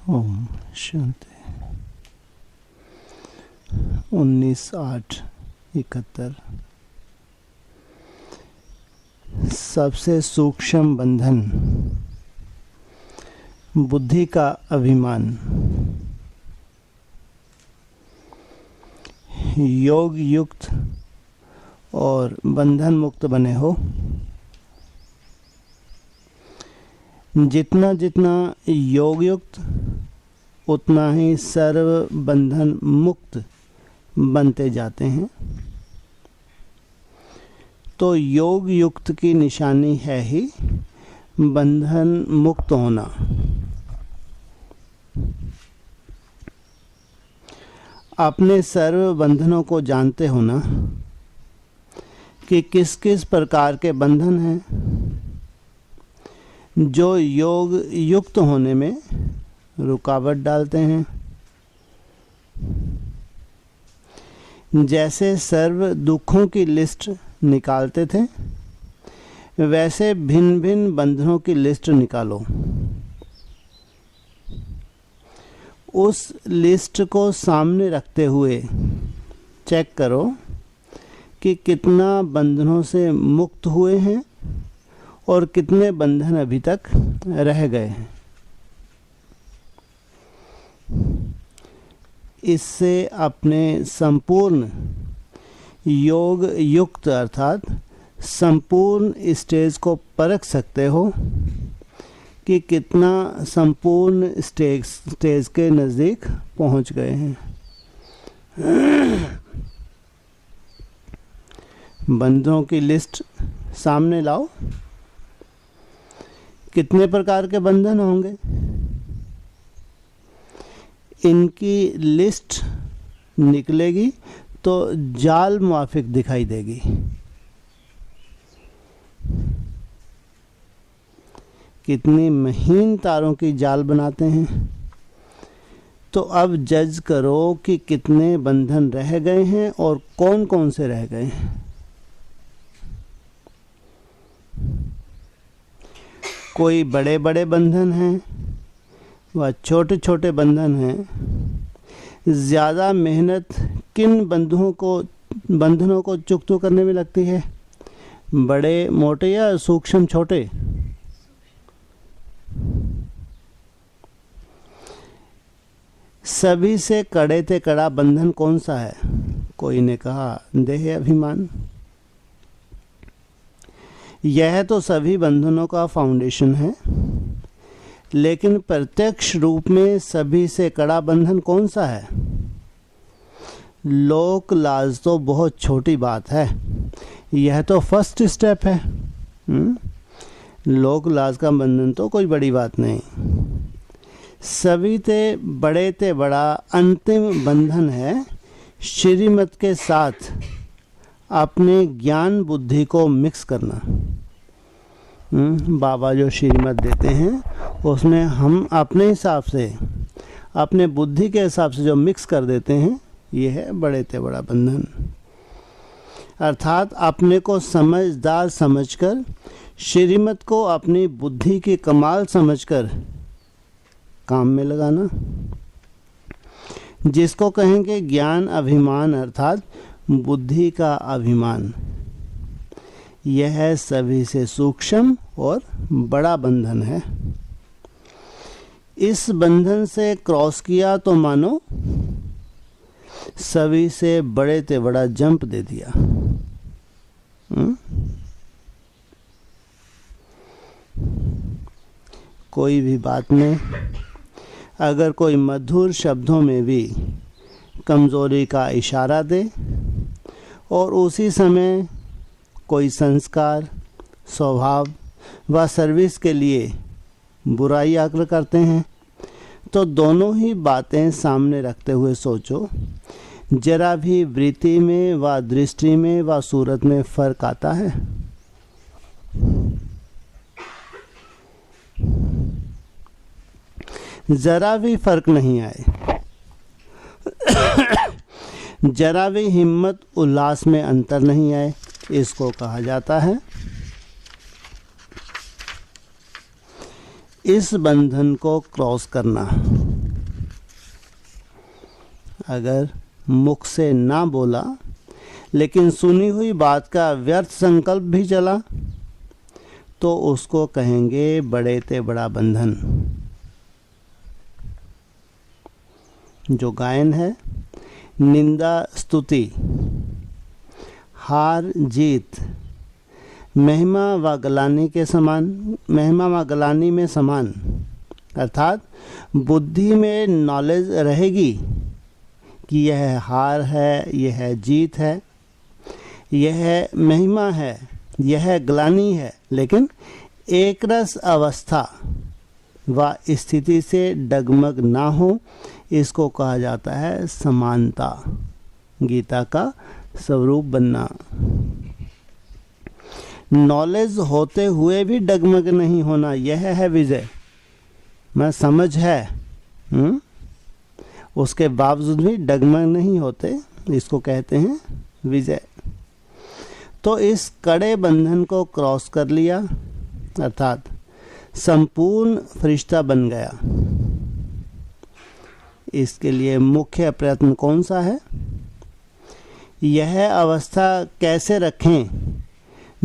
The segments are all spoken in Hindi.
ओम शांति। 19/8/71 सबसे सूक्ष्म बंधन बुद्धि का अभिमान। योग युक्त और बंधन मुक्त बने हो। जितना जितना योग युक्त उतना ही सर्व बंधन मुक्त बनते जाते हैं। तो योग युक्त की निशानी है ही बंधन मुक्त होना। अपने सर्व बंधनों को जानते हो ना कि किस किस प्रकार के बंधन हैं जो योग युक्त होने में रुकावट डालते हैं। जैसे सर्व दुखों की लिस्ट निकालते थे, वैसे भिन्न भिन्न बंधनों की लिस्ट निकालो। उस लिस्ट को सामने रखते हुए चेक करो कि कितना बंधनों से मुक्त हुए हैं और कितने बंधन अभी तक रह गए हैं। इससे अपने संपूर्ण योग युक्त अर्थात संपूर्ण स्टेज को परख सकते हो कि कितना संपूर्ण स्टेज के नज़दीक पहुंच गए हैं। बंधनों की लिस्ट सामने लाओ। कितने प्रकार के बंधन होंगे, इनकी लिस्ट निकलेगी तो जाल मुआफिक दिखाई देगी। कितनी महीन तारों की जाल बनाते हैं। तो अब जज करो कि कितने बंधन रह गए हैं और कौन कौन से रह गए हैं। कोई बड़े बड़े बंधन हैं व छोटे छोटे बंधन हैं। ज़्यादा मेहनत किन बंधनों को चुकतो करने में लगती है, बड़े मोटे या सूक्ष्म छोटे? सभी से कड़े से कड़ा बंधन कौन सा है? कोई ने कहा देह अभिमान। यह तो सभी बंधनों का फाउंडेशन है, लेकिन प्रत्यक्ष रूप में सभी से कड़ा बंधन कौन सा है? लोक लाज तो बहुत छोटी बात है, यह तो फर्स्ट स्टेप है। लोक लाज का बंधन तो कोई बड़ी बात नहीं। सभी ते बड़ा अंतिम बंधन है श्रीमत के साथ अपने ज्ञान बुद्धि को मिक्स करना। बाबा जो श्रीमत देते हैं उसमें हम अपने हिसाब से अपने बुद्धि के हिसाब से जो मिक्स कर देते हैं, ये है बड़े ते बड़ा बंधन। अर्थात अपने को समझदार समझकर श्रीमत को अपनी बुद्धि की कमाल समझकर काम में लगाना, जिसको कहेंगे ज्ञान अभिमान अर्थात बुद्धि का अभिमान। यह सभी से सूक्ष्म और बड़ा बंधन है। इस बंधन से क्रॉस किया तो मानो सभी से बड़े ते बड़ा जंप दे दिया। कोई भी बात में अगर कोई मधुर शब्दों में भी कमजोरी का इशारा दे और उसी समय कोई संस्कार, स्वभाव व सर्विस के लिए बुराई आग्रह करते हैं, तो दोनों ही बातें सामने रखते हुए सोचो, जरा भी वृत्ति में व दृष्टि में व सूरत में फर्क आता है? जरा भी फर्क नहीं आए। जरा भी हिम्मत उल्लास में अंतर नहीं आए, इसको कहा जाता है इस बंधन को क्रॉस करना। अगर मुख से ना बोला लेकिन सुनी हुई बात का व्यर्थ संकल्प भी चला तो उसको कहेंगे बड़े ते बड़ा बंधन। जो गायन है, निंदा स्तुति, हार जीत, महिमा व गलानी के समान, महिमा व गलानी में समान, अर्थात बुद्धि में नॉलेज रहेगी कि यह हार है, यह जीत है, यह महिमा है, यह ग्लानि है, लेकिन एक रस अवस्था व स्थिति से डगमग ना हो, इसको कहा जाता है समानता, गीता का स्वरूप बनना। नॉलेज होते हुए भी डगमग नहीं होना, यह है विजय। मैं समझ है उसके बावजूद भी डगमग नहीं होते, इसको कहते हैं विजय। तो इस कड़े बंधन को क्रॉस कर लिया, अर्थात संपूर्ण फरिश्ता बन गया। इसके लिए मुख्य प्रयत्न कौन सा है? यह अवस्था कैसे रखें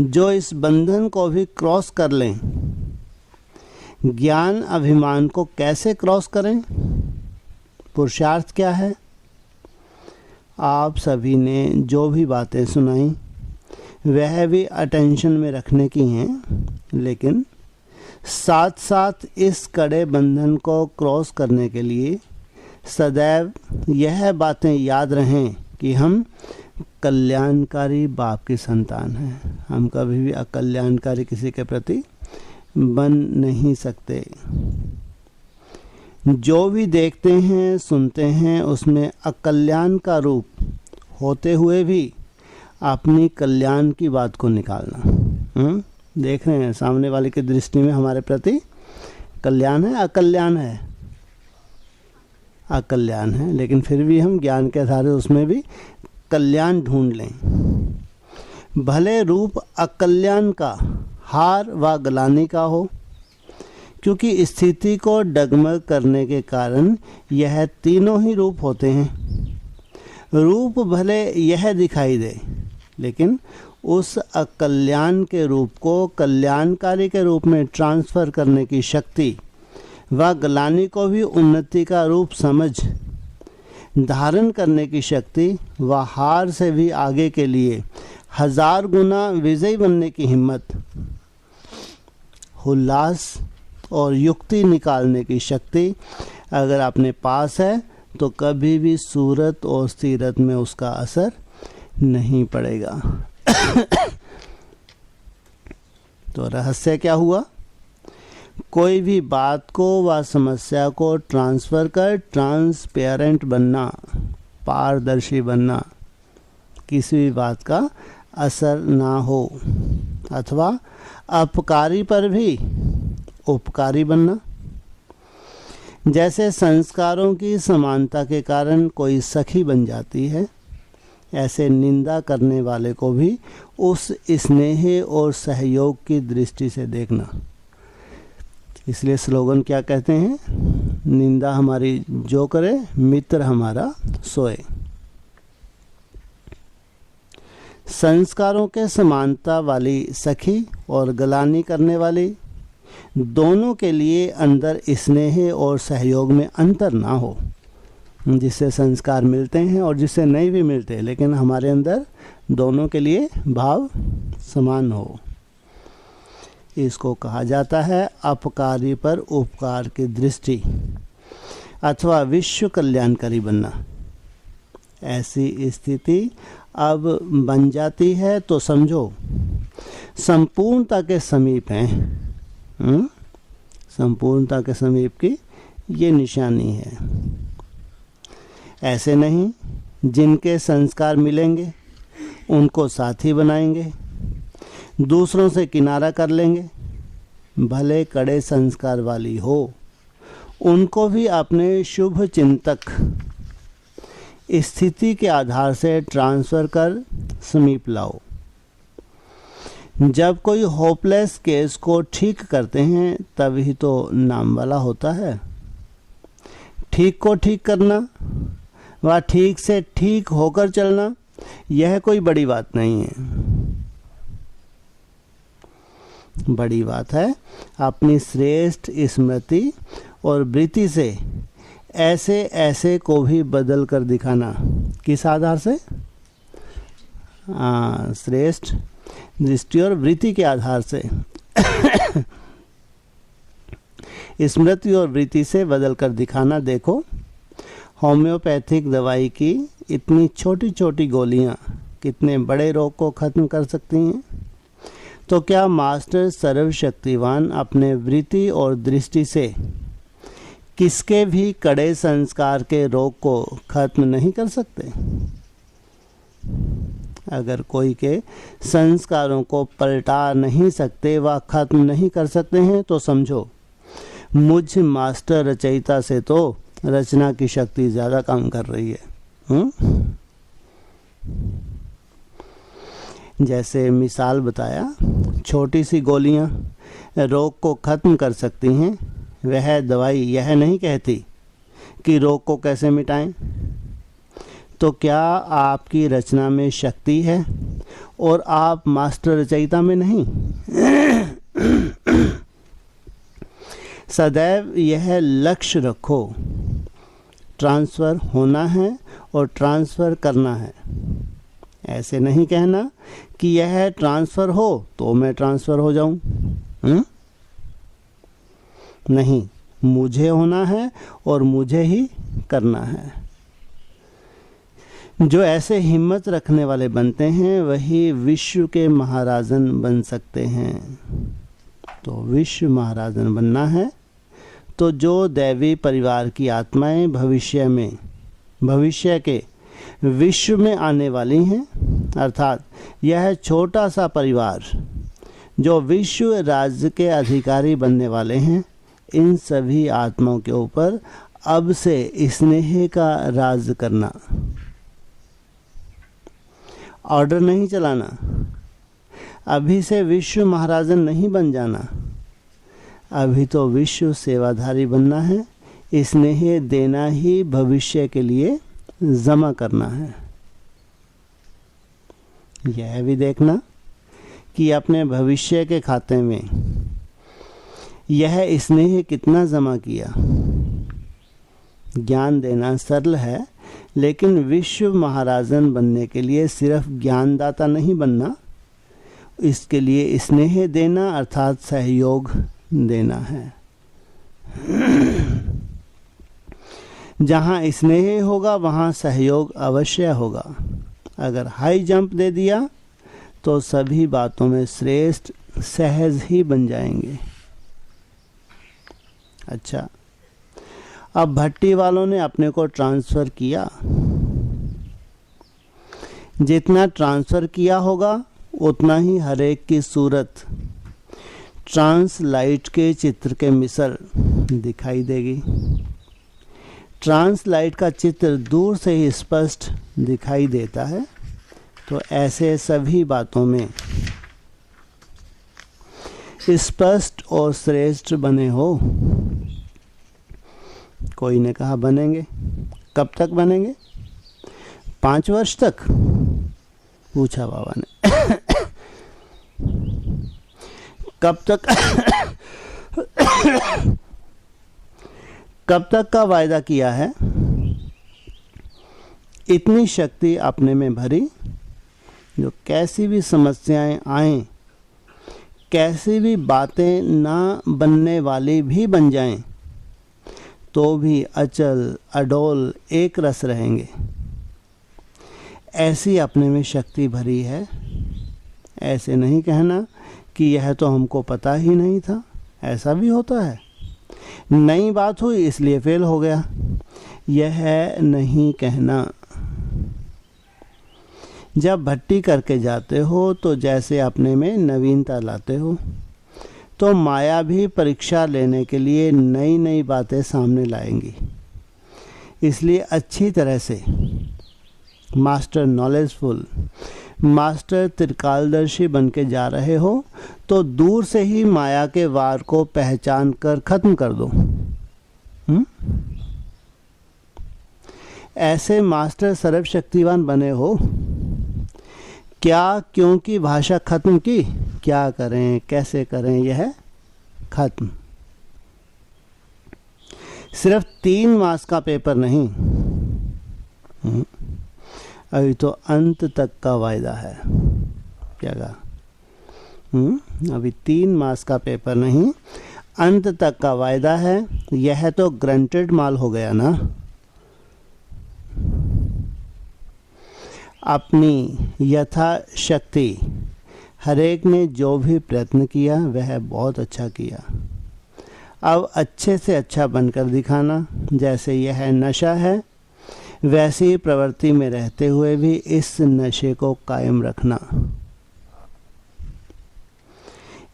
जो इस बंधन को भी क्रॉस कर लें? ज्ञान अभिमान को कैसे क्रॉस करें? पुरुषार्थ क्या है? आप सभी ने जो भी बातें सुनाई वह भी अटेंशन में रखने की हैं, लेकिन साथ साथ इस कड़े बंधन को क्रॉस करने के लिए सदैव यह बातें याद रहें कि हम कल्याणकारी बाप की संतान हैं। हम कभी भी अकल्याणकारी किसी के प्रति बन नहीं सकते। जो भी देखते हैं सुनते हैं उसमें अकल्याण का रूप होते हुए भी अपनी कल्याण की बात को निकालना। देख रहे हैं सामने वाले की दृष्टि में हमारे प्रति कल्याण है, अकल्याण है, अकल्याण है, लेकिन फिर भी हम ज्ञान के आधार उसमें भी कल्याण ढूंढ लें। भले रूप अकल्याण का, हार व ग्लानि का हो, क्योंकि स्थिति को डगमग करने के कारण यह तीनों ही रूप होते हैं। रूप भले यह दिखाई दे, लेकिन उस अकल्याण के रूप को कल्याणकारी के रूप में ट्रांसफर करने की शक्ति व ग्लानि को भी उन्नति का रूप समझ धारण करने की शक्ति व हार से भी आगे के लिए 1000 गुना विजयी बनने की हिम्मत, उल्लास और युक्ति निकालने की शक्ति अगर अपने पास है तो कभी भी सूरत और सीरत में उसका असर नहीं पड़ेगा। तो रहस्य क्या हुआ? कोई भी बात को व समस्या को ट्रांसफर कर ट्रांसपेरेंट बनना, पारदर्शी बनना, किसी भी बात का असर ना हो, अथवा अपकारी पर भी उपकारी बनना। जैसे संस्कारों की समानता के कारण कोई सखी बन जाती है, ऐसे निंदा करने वाले को भी उस स्नेह और सहयोग की दृष्टि से देखना। इसलिए स्लोगन क्या कहते हैं? निंदा हमारी जो करे, मित्र हमारा सोए। संस्कारों के समानता वाली सखी और गलानी करने वाली, दोनों के लिए अंदर स्नेह और सहयोग में अंतर ना हो। जिससे संस्कार मिलते हैं और जिससे नहीं भी मिलते, लेकिन हमारे अंदर दोनों के लिए भाव समान हो, इसको कहा जाता है अपकारी पर उपकार की दृष्टि अथवा विश्व कल्याणकारी बनना। ऐसी स्थिति अब बन जाती है तो समझो संपूर्णता के समीप हैं। संपूर्णता के समीप की ये निशानी है। ऐसे नहीं, जिनके संस्कार मिलेंगे उनको साथी बनाएंगे, दूसरों से किनारा कर लेंगे, भले कड़े संस्कार वाली हो, उनको भी अपने शुभ चिंतक स्थिति के आधार से ट्रांसफ़र कर समीप लाओ। जब कोई होपलेस केस को ठीक करते हैं तभी तो नाम वाला होता है। ठीक को ठीक करना व ठीक से ठीक होकर चलना, यह कोई बड़ी बात नहीं है। बड़ी बात है अपनी श्रेष्ठ स्मृति और वृत्ति से ऐसे ऐसे को भी बदल कर दिखाना। किस आधार से? श्रेष्ठ दृष्टि और वृत्ति के आधार से स्मृति और वृत्ति से बदल कर दिखाना। देखो, होम्योपैथिक दवाई की इतनी छोटी छोटी गोलियां कितने बड़े रोग को खत्म कर सकती हैं। तो क्या मास्टर सर्वशक्तिवान अपने वृत्ति और दृष्टि से किसके भी कड़े संस्कार के रोग को खत्म नहीं कर सकते? अगर कोई के संस्कारों को पलटा नहीं सकते व खत्म नहीं कर सकते हैं तो समझो मुझ मास्टर रचयिता से तो रचना की शक्ति ज़्यादा काम कर रही है। जैसे मिसाल बताया, छोटी सी गोलियां रोग को खत्म कर सकती हैं, वह दवाई यह नहीं कहती कि रोग को कैसे मिटाएं। तो क्या आपकी रचना में शक्ति है और आप मास्टर रचयिता में नहीं? सदैव यह लक्ष्य रखो, ट्रांसफ़र होना है और ट्रांसफ़र करना है। ऐसे नहीं कहना कि यह ट्रांसफ़र हो तो मैं ट्रांसफ़र हो जाऊं। नहीं, मुझे होना है और मुझे ही करना है। जो ऐसे हिम्मत रखने वाले बनते हैं वही विश्व के महाराजन बन सकते हैं। तो विश्व महाराजन बनना है तो जो दैवी परिवार की आत्माएं भविष्य के विश्व में आने वाली हैं, अर्थात यह छोटा सा परिवार जो विश्व राज्य के अधिकारी बनने वाले हैं, इन सभी आत्माओं के ऊपर अब से स्नेह का राज करना। ऑर्डर नहीं चलाना, अभी से विश्व महाराजन नहीं बन जाना, अभी तो विश्व सेवाधारी बनना है। स्नेह देना ही भविष्य के लिए जमा करना है। यह भी देखना कि अपने भविष्य के खाते में यह स्नेह कितना जमा किया। ज्ञान देना सरल है, लेकिन विश्व महाराजन बनने के लिए सिर्फ ज्ञानदाता नहीं बनना, इसके लिए स्नेह देना अर्थात सहयोग देना है। जहाँ स्नेह होगा वहाँ सहयोग अवश्य होगा। अगर हाई जंप दे दिया तो सभी बातों में श्रेष्ठ सहज ही बन जाएंगे। अच्छा, अब भट्टी वालों ने अपने को ट्रांसफ़र किया। जितना ट्रांसफ़र किया होगा उतना ही हर एक की सूरत ट्रांसलाइट के चित्र के मिसल दिखाई देगी। ट्रांसलाइट का चित्र दूर से ही स्पष्ट दिखाई देता है। तो ऐसे सभी बातों में स्पष्ट और श्रेष्ठ बने हो। कोई ने कहा बनेंगे। कब तक बनेंगे? 5 वर्ष तक, पूछा बाबा ने। कब तक कब तक का वायदा किया है? इतनी शक्ति अपने में भरी जो कैसी भी समस्याएं आएं, कैसी भी बातें ना बनने वाली भी बन जाएं, तो भी अचल अडोल एक रस रहेंगे। ऐसी अपने में शक्ति भरी है। ऐसे नहीं कहना कि यह तो हमको पता ही नहीं था। ऐसा भी होता है, नई बात हुई इसलिए फेल हो गया। यह नहीं कहना। जब भट्टी करके जाते हो तो जैसे अपने में नवीनता लाते हो, तो माया भी परीक्षा लेने के लिए नई नई बातें सामने लाएंगी। इसलिए अच्छी तरह से मास्टर नॉलेजफुल, मास्टर त्रिकालदर्शी बन के जा रहे हो तो दूर से ही माया के वार को पहचान कर खत्म कर दो। ऐसे मास्टर सर्वशक्तिवान बने हो क्या? क्योंकि भाषा खत्म की, क्या करें कैसे करें, यह खत्म। सिर्फ 3 मास का पेपर नहीं, अभी तो अंत तक का वायदा है। क्या कहा? अभी 3 मास का पेपर नहीं, अंत तक का वायदा है। यह तो ग्रंटेड माल हो गया ना। अपनी यथाशक्ति हरेक ने जो भी प्रयत्न किया वह बहुत अच्छा किया। अब अच्छे से अच्छा बनकर दिखाना। जैसे यह नशा है, वैसी ही प्रवृत्ति में रहते हुए भी इस नशे को कायम रखना।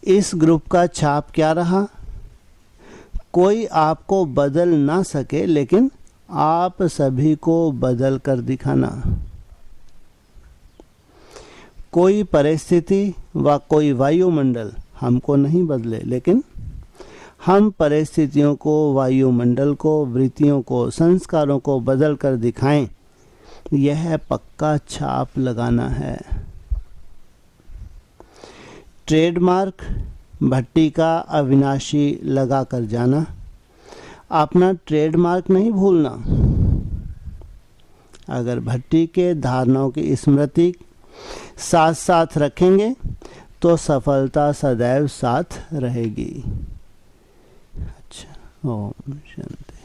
इस ग्रुप का छाप क्या रहा? कोई आपको बदल ना सके, लेकिन आप सभी को बदल कर दिखाना। कोई परिस्थिति व कोई वायुमंडल हमको नहीं बदले, लेकिन हम परिस्थितियों को, वायुमंडल को, वृत्तियों को, संस्कारों को बदल कर दिखाएं। यह पक्का छाप लगाना है। ट्रेडमार्क भट्टी का अविनाशी लगा कर जाना। अपना ट्रेडमार्क नहीं भूलना। अगर भट्टी के धारणाओं की स्मृति साथ साथ रखेंगे तो सफलता सदैव साथ रहेगी। अच्छा, ओम शांति।